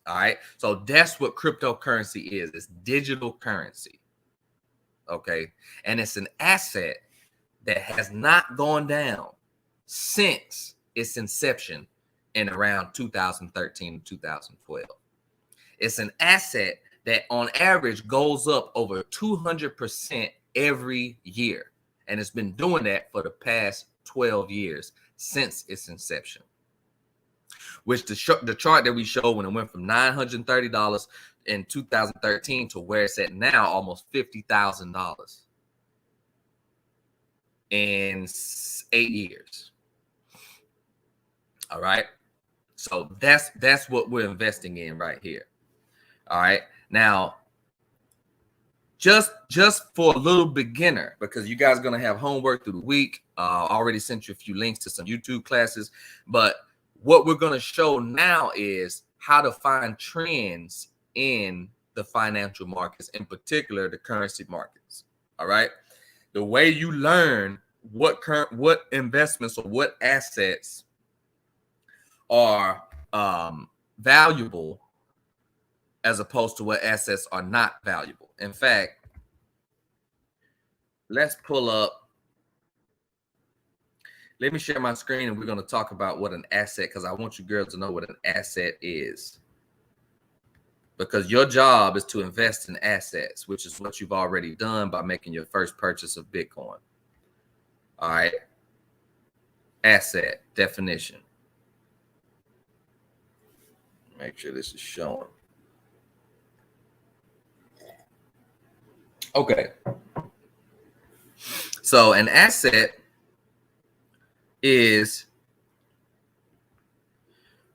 All right. So that's what cryptocurrency is. It's digital currency. Okay. And it's an asset that has not gone down since its inception in around 2013 and 2012. It's an asset that on average goes up over 200% every year. And it's been doing that for the past 12 years since its inception. Which the chart that we showed when it went from $930 in 2013 to where it's at now, almost $50,000 in 8 years. All right. So that's what we're investing in right here. All right. Now, just for a little beginner, because you guys are going to have homework through the week. I already sent you a few links to some YouTube classes, but what we're going to show now is how to find trends in the financial markets, in particular the currency markets. All right. The way you learn what investments or what assets are valuable as opposed to what assets are not valuable. In fact, let's pull up. Let me share my screen and we're going to talk about what an asset, because I want you girls to know what an asset is. Because your job is to invest in assets, which is what you've already done by making your first purchase of Bitcoin. All right. Asset definition. Make sure this is showing. Okay. So an asset is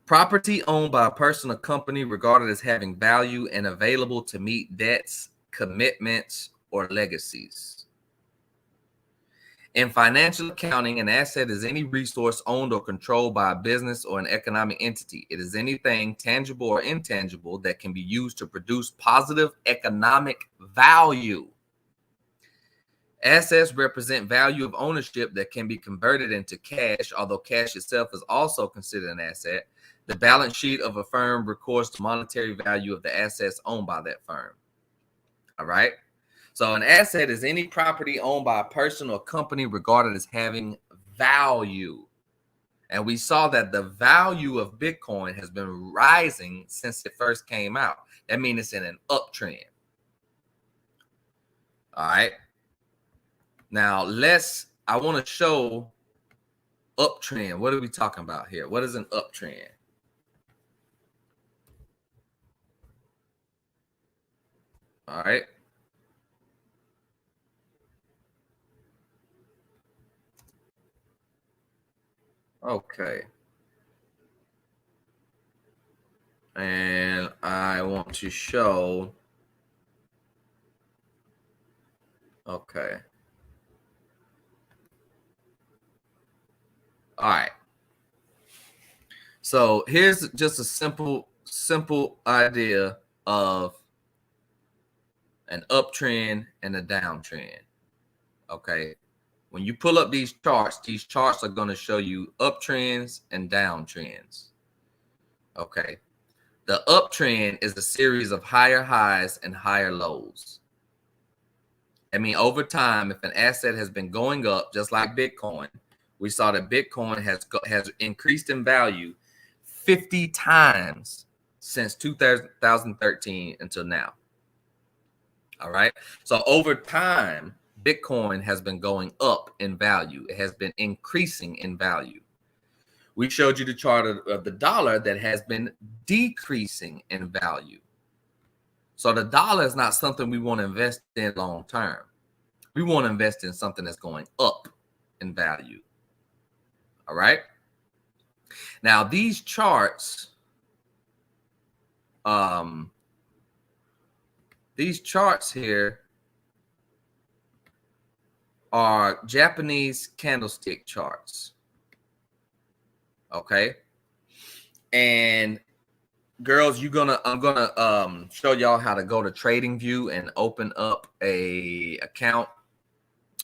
property owned by a person or company regarded as having value and available to meet debts, commitments, or legacies. In financial accounting, an asset is any resource owned or controlled by a business or an economic entity. It is anything tangible or intangible that can be used to produce positive economic value. Assets represent value of ownership that can be converted into cash, although cash itself is also considered an asset. The balance sheet of a firm records the monetary value of the assets owned by that firm. All right. So an asset is any property owned by a person or company regarded as having value. And we saw that the value of Bitcoin has been rising since it first came out. That means it's in an uptrend. All right. Now I want to show uptrend. What are we talking about here? What is an uptrend? All right. Okay. And I want to show. Okay. All right. So here's just a simple idea of an uptrend and a downtrend. Okay. When you pull up these charts are going to show you uptrends and downtrends. Okay. The uptrend is a series of higher highs and higher lows. I mean, over time, if an asset has been going up, just like Bitcoin, we saw that Bitcoin has increased in value 50 times since 2013 until now. All right. So over time, Bitcoin has been going up in value. It has been increasing in value. We showed you the chart of the dollar that has been decreasing in value. So the dollar is not something we want to invest in long term. We want to invest in something that's going up in value. All right. Now these charts, here are Japanese candlestick charts. Okay. And girls, I'm gonna show y'all how to go to Trading View and open up a account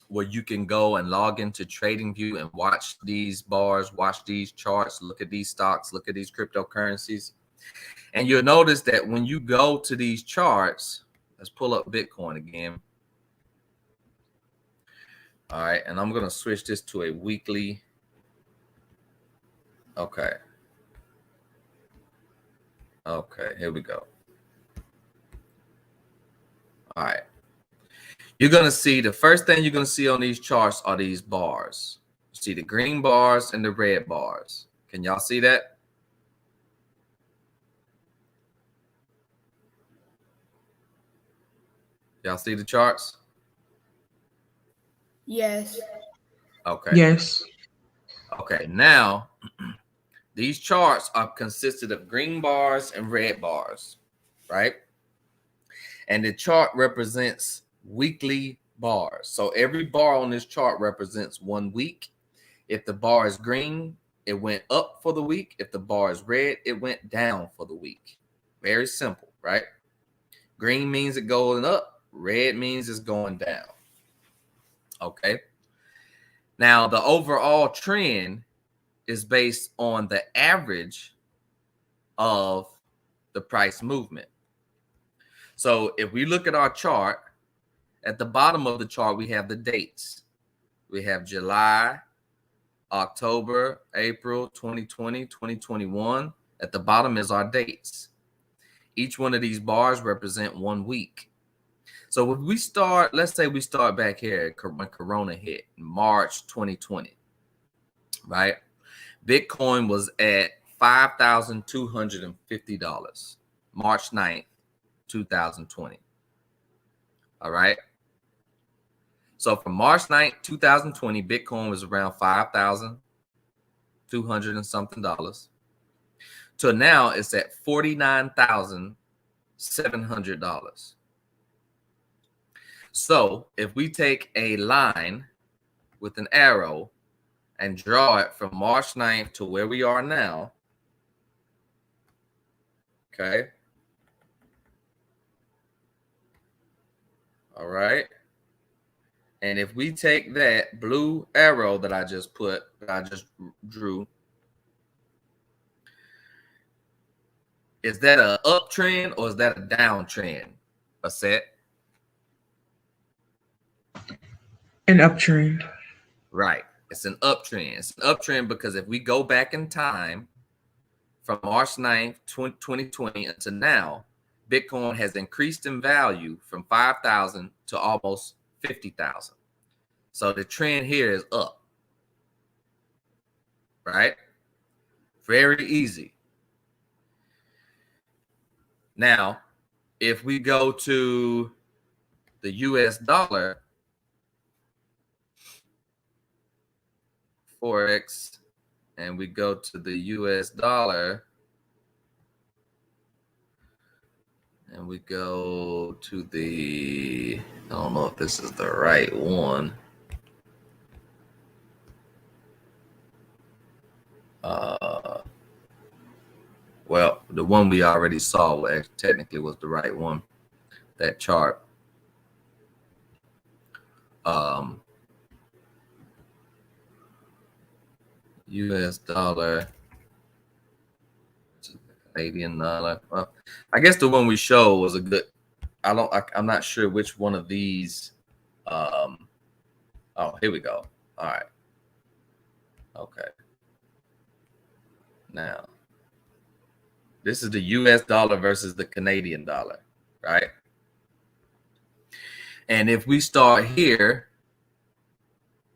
where you can go and log into Trading View and watch these bars, watch these charts, look at these stocks, look at these cryptocurrencies. And you'll notice that when you go to these charts, let's pull up Bitcoin again. All right, and I'm going to switch this to a weekly. Okay. Okay, here we go. All right. You're going to see the first thing you're going to see on these charts are these bars. You see the green bars and the red bars. Can y'all see that? Y'all see the charts? Yes. Okay. Yes. Okay, now these charts are consisted of green bars and red bars, right? And the chart represents weekly bars. So every bar on this chart represents 1 week. If the bar is green, it went up for the week. If the bar is red, it went down for the week. Very simple, right? Green means it's going up. Red means it's going down. Okay. Now, the overall trend is based on the average of the price movement. So if we look at our chart, at the bottom of the chart, we have the dates. We have July, October, April, 2020, 2021. At the bottom is our dates. Each one of these bars represent 1 week. So if we start, let's say we start back here when Corona hit, March 2020, right? Bitcoin was at $5,250, March 9th, 2020. All right. So from March 9th, 2020, Bitcoin was around $5,200 and something dollars. To now it's at $49,700. So if we take a line with an arrow and draw it from March 9th to where we are now, okay. All right. And if we take that blue arrow that I just drew, is that an uptrend or is that a downtrend? A set? An uptrend. Right. It's an uptrend. It's an uptrend because if we go back in time from March 9th, 2020 until now, Bitcoin has increased in value from 5,000 to almost 50,000. So the trend here is up. Right? Very easy. Now, if we go to the US dollar, Forex, and we go to the US dollar, and we go to the, I don't know if this is the right one. Well, the one we already saw technically was the right one, that chart. US dollar, Canadian dollar. Well, I guess the one we showed was a good. I'm not sure which one of these. Oh, here we go. All right. Okay. Now, this is the US dollar versus the Canadian dollar, right? And if we start here,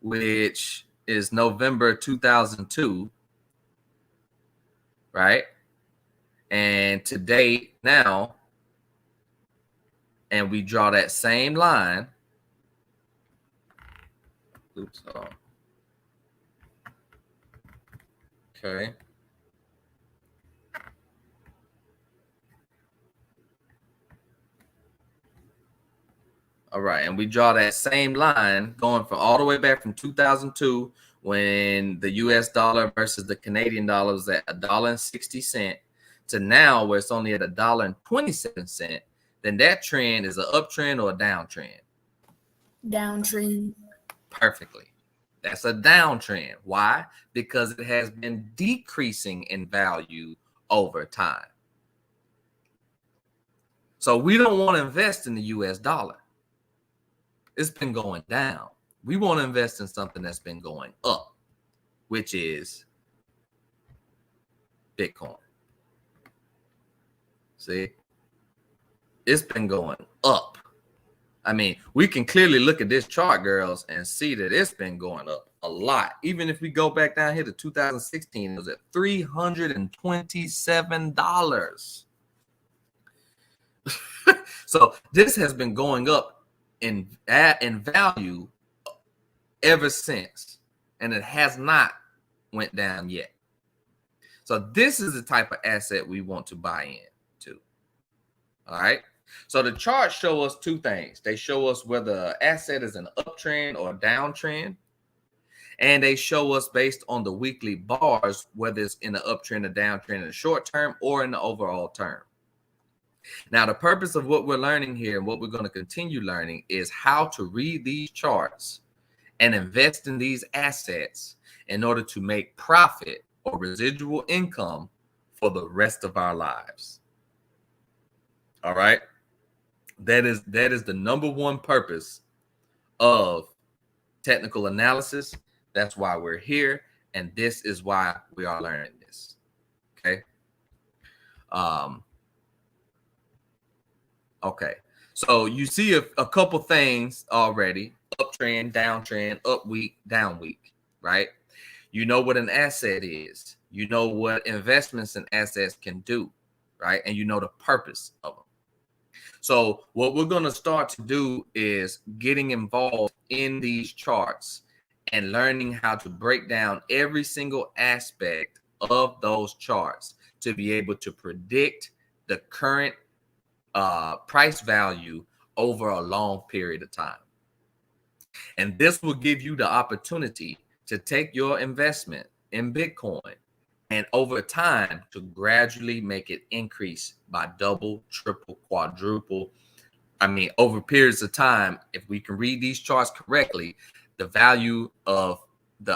which is November 2002, right? And to date now, and we draw that same line. Oops, hold on. Okay. All right, and we draw that same line going from all the way back from 2002 when the US dollar versus the Canadian dollar was at $1.60 to now where it's only at $1.27, then that trend is an uptrend or a downtrend. Downtrend. Perfectly. That's a downtrend. Why? Because it has been decreasing in value over time. So we don't want to invest in the US dollar. It's been going down. We want to invest in something that's been going up, which is Bitcoin. See? It's been going up. I mean, we can clearly look at this chart, girls, and see that it's been going up a lot. Even if we go back down here to 2016, it was at $327. So this has been going up in value ever since, and it has not went down yet. So this is the type of asset we want to buy into. All right. So the charts show us two things. They show us whether an asset is an uptrend or a downtrend. And they show us based on the weekly bars, whether it's in an uptrend or downtrend in the short term or in the overall term. Now, the purpose of what we're learning here and what we're going to continue learning is how to read these charts and invest in these assets in order to make profit or residual income for the rest of our lives. All right. That is the number one purpose of technical analysis. That's why we're here. And this is why we are learning this. Okay. Okay. So you see a couple things already: uptrend, downtrend, up week, down week, right? You know what an asset is. You know what investments in assets can do, right? And you know the purpose of them. So what we're going to start to do is getting involved in these charts and learning how to break down every single aspect of those charts to be able to predict the current price value over a long period of time. And this will give you the opportunity to take your investment in Bitcoin and over time to gradually make it increase by double, triple, quadruple. I mean, over periods of time, if we can read these charts correctly, the value of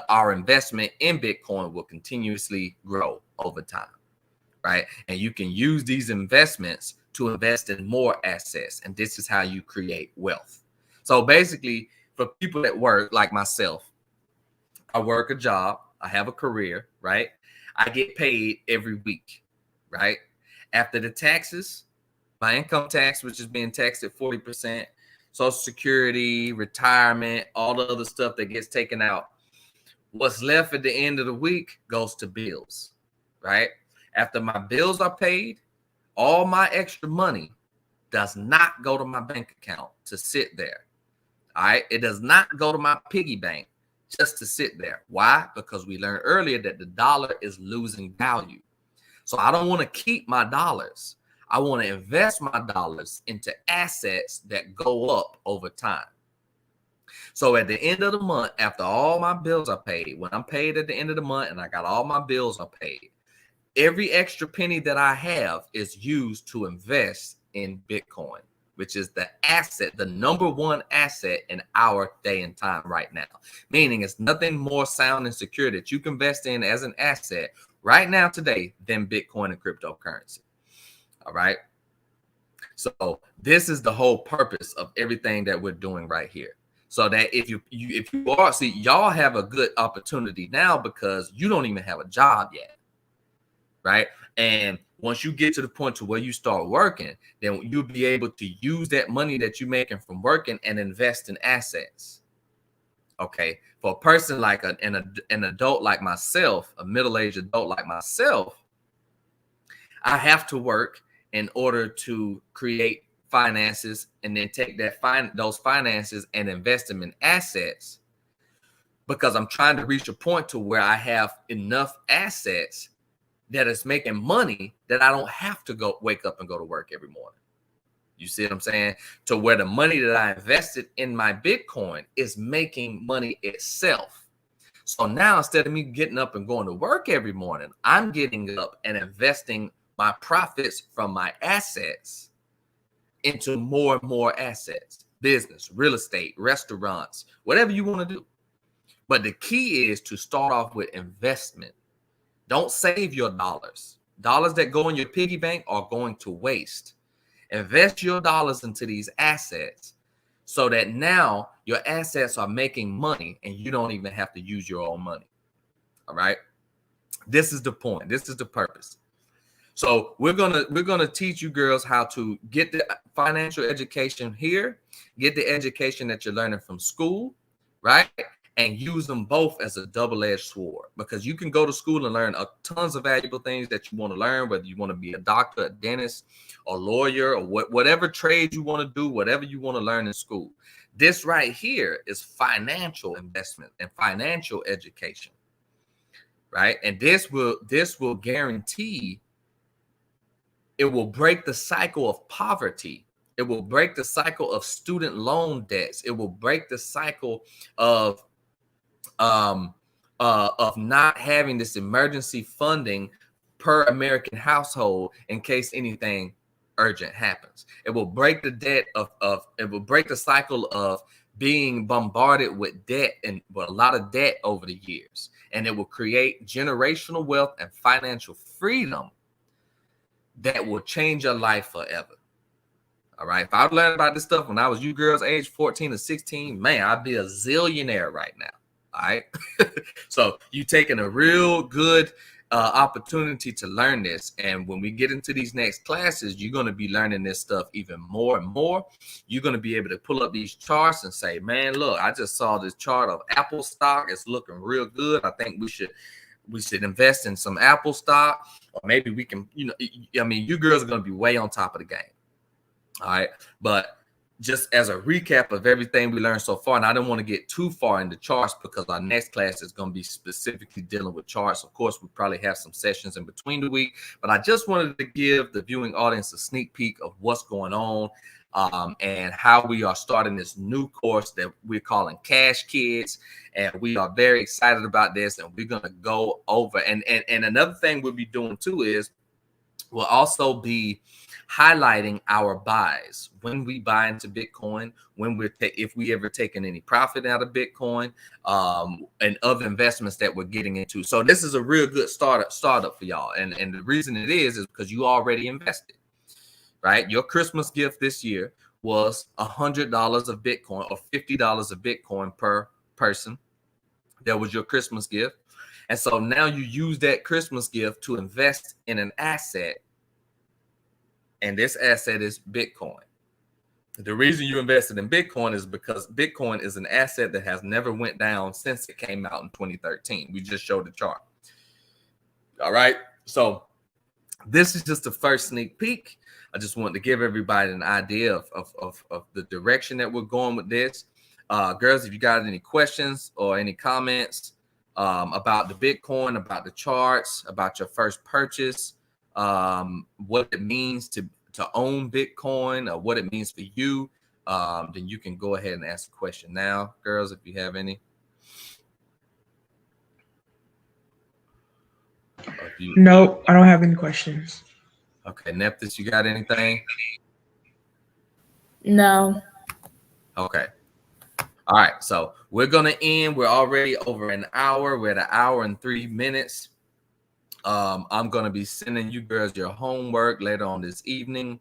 our investment in Bitcoin will continuously grow over time, right? And you can use these investments to invest in more assets. And this is how you create wealth. So basically, for people that work like myself, I work a job, I have a career, right? I get paid every week, right? After the taxes, my income tax, which is being taxed at 40%, Social Security, retirement, all the other stuff that gets taken out. What's left at the end of the week goes to bills, right? After my bills are paid, all my extra money does not go to my bank account to sit there. All right. It does not go to my piggy bank just to sit there. Why? Because we learned earlier that the dollar is losing value. So I don't want to keep my dollars. I want to invest my dollars into assets that go up over time. So at the end of the month, after all my bills are paid, when I'm paid at the end of the month and I got all my bills are paid, every extra penny that I have is used to invest in Bitcoin, which is the asset, the number one asset in our day and time right now. Meaning it's nothing more sound and secure that you can invest in as an asset right now today than Bitcoin and cryptocurrency. All right. So this is the whole purpose of everything that we're doing right here. So that if you are, see, y'all have a good opportunity now because you don't even have a job yet. Right. And once you get to the point to where you start working, then you'll be able to use that money that you're making from working and invest in assets. Okay. For a person like an adult like myself, a middle-aged adult like myself, I have to work in order to create finances and then take those finances and invest them in assets, because I'm trying to reach a point to where I have enough assets that is making money that I don't have to wake up and go to work every morning. You see what I'm saying? To where the money that I invested in my Bitcoin is making money itself. So now instead of me getting up and going to work every morning, I'm getting up and investing my profits from my assets into more and more assets, business, real estate, restaurants, whatever you want to do. But the key is to start off with investment. Don't save your dollars. Dollars that go in your piggy bank are going to waste. Invest your dollars into these assets so that now your assets are making money and you don't even have to use your own money. All right. This is the point. This is the purpose. So we're gonna teach you girls how to get the financial education here, get the education that you're learning from school, right? And use them both as a double-edged sword, because you can go to school and learn tons of valuable things that you want to learn, whether you want to be a doctor, a dentist, a lawyer, or whatever trade you want to do, whatever you want to learn in school. This right here is financial investment and financial education, right? And this will guarantee, it will break the cycle of poverty. It will break the cycle of student loan debts. It will break the cycle of not having this emergency funding per American household in case anything urgent happens. It will break the debt it will break the cycle of being bombarded with debt and with a lot of debt over the years. And it will create generational wealth and financial freedom that will change your life forever. All right. If I learned about this stuff when I was you girls age 14 or 16, man, I'd be a zillionaire right now. All right. So you taking a real good opportunity to learn this. And when we get into these next classes, you're going to be learning this stuff even more and more. You're going to be able to pull up these charts and say, man, look, I just saw this chart of Apple stock. It's looking real good. I think we should invest in some Apple stock, or maybe we can, I mean, you girls are going to be way on top of the game. All right. But just as a recap of everything we learned so far, and I don't want to get too far into charts because our next class is going to be specifically dealing with charts. Of course, we probably have some sessions in between the week, but I just wanted to give the viewing audience a sneak peek of what's going on and how we are starting this new course that we're calling Cash Kids. And we are very excited about this, and we're going to go over. And another thing we'll be doing too is we'll also be highlighting our buys when we buy into Bitcoin, when if we ever taken any profit out of Bitcoin, and other investments that we're getting into. So this is a real good startup for y'all. And the reason it is because you already invested, right? Your Christmas gift this year was $100 of Bitcoin, or $50 of Bitcoin per person. That was your Christmas gift. And so now you use that Christmas gift to invest in an asset. And this asset is Bitcoin. The reason you invested in Bitcoin is because Bitcoin is an asset that has never went down since it came out in 2013. We just showed the chart. All right. So this is just the first sneak peek. I just wanted to give everybody an idea of the direction that we're going with this. Girls, if you got any questions or any comments about the Bitcoin, about the charts, about your first purchase, what it means to own Bitcoin, or what it means for you, then you can go ahead and ask a question now, girls, if you have any. Nope, I don't have any questions. Okay, Nephthys, you got anything? No. Okay. All right, so we're gonna end. We're already over an hour. We're at an hour and 3 minutes. I'm going to be sending you girls your homework later on this evening,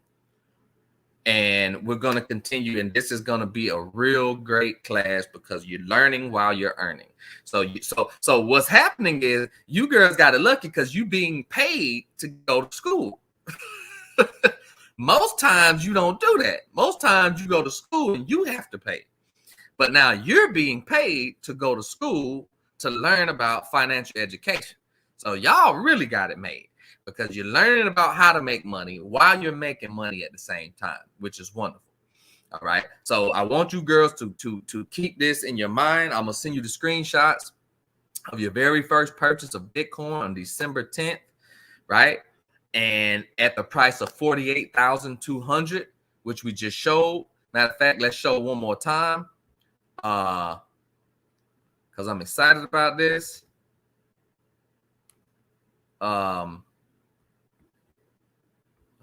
and we're going to continue. And this is going to be a real great class because you're learning while you're earning. So what's happening is you girls got it lucky because you're being paid to go to school. Most times you don't do that. Most times you go to school and you have to pay. But now you're being paid to go to school to learn about financial education. So y'all really got it made because you're learning about how to make money while you're making money at the same time, which is wonderful. All right. So I want you girls to keep this in your mind. I'm going to send you the screenshots of your very first purchase of Bitcoin on December 10th, right? And at the price of $48,200, which we just showed. Matter of fact, let's show one more time because I'm excited about this.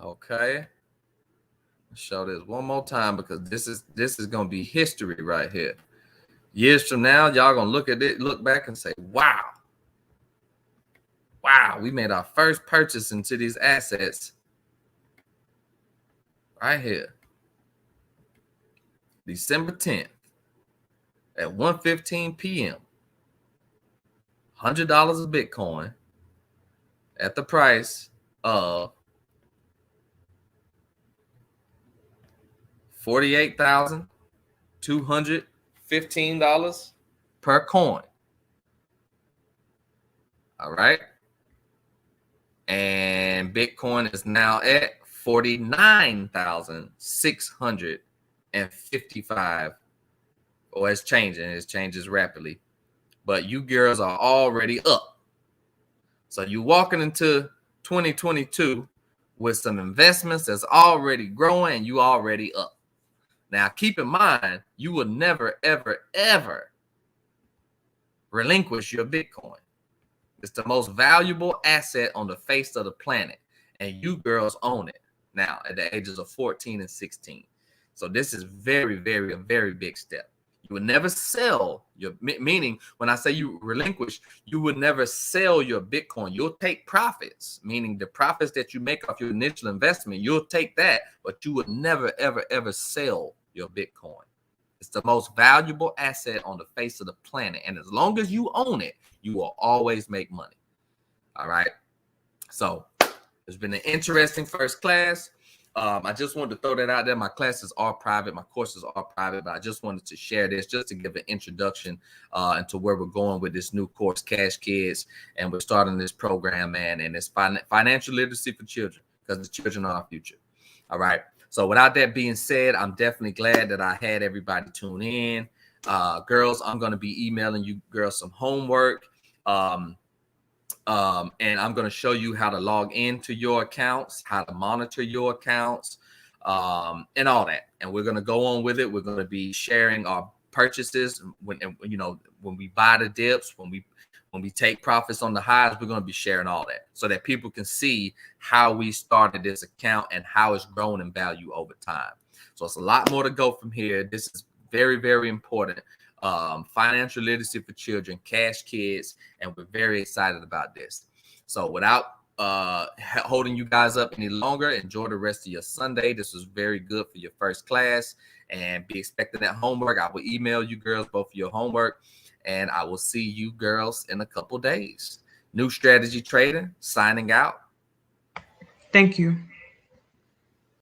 Okay. Let's show this one more time because this is gonna be history right here. Years from now, y'all gonna look at it, look back and say, wow, we made our first purchase into these assets right here. December 10th at 1:15 p.m. $100 of Bitcoin at the price of $48,215 per coin. All right. And Bitcoin is now at 49,655. Oh, it's changing. It changes rapidly. But you girls are already up. So you walking into 2022 with some investments that's already growing and you already up. Now, keep in mind, you will never, ever, ever relinquish your Bitcoin. It's the most valuable asset on the face of the planet, and you girls own it now at the ages of 14 and 16. So this is very, very, a very big step. You would never sell your, meaning when I say you relinquish, you would never sell your Bitcoin. You'll take profits, meaning the profits that you make off your initial investment, you'll take that, but you would never, ever, ever sell your Bitcoin. It's the most valuable asset on the face of the planet. And as long as you own it, you will always make money. All right. So it's been an interesting first class. I just wanted to throw that out there. My classes are private. My courses are private, but I just wanted to share this just to give an introduction into where we're going with this new course, Cash Kids. And we're starting this program, man, and it's financial literacy for children because the children are our future. All right. So without that being said, I'm definitely glad that I had everybody tune in. Girls, I'm going to be emailing you girls some homework. And I'm going to show you how to log into your accounts, how to monitor your accounts, and all that. And we're going to go on with it. We're going to be sharing our purchases when we buy the dips, when we take profits on the highs, we're going to be sharing all that so that people can see how we started this account and how it's grown in value over time. So it's a lot more to go from here. This is very, very important. Financial literacy for children, Cash Kids, and we're very excited about this. So without holding you guys up any longer, enjoy the rest of your Sunday. This was very good for your first class, and be expecting that homework. I will email you girls both of your homework, and I will see you girls in a couple days. New Strategy Trading, signing out. Thank you.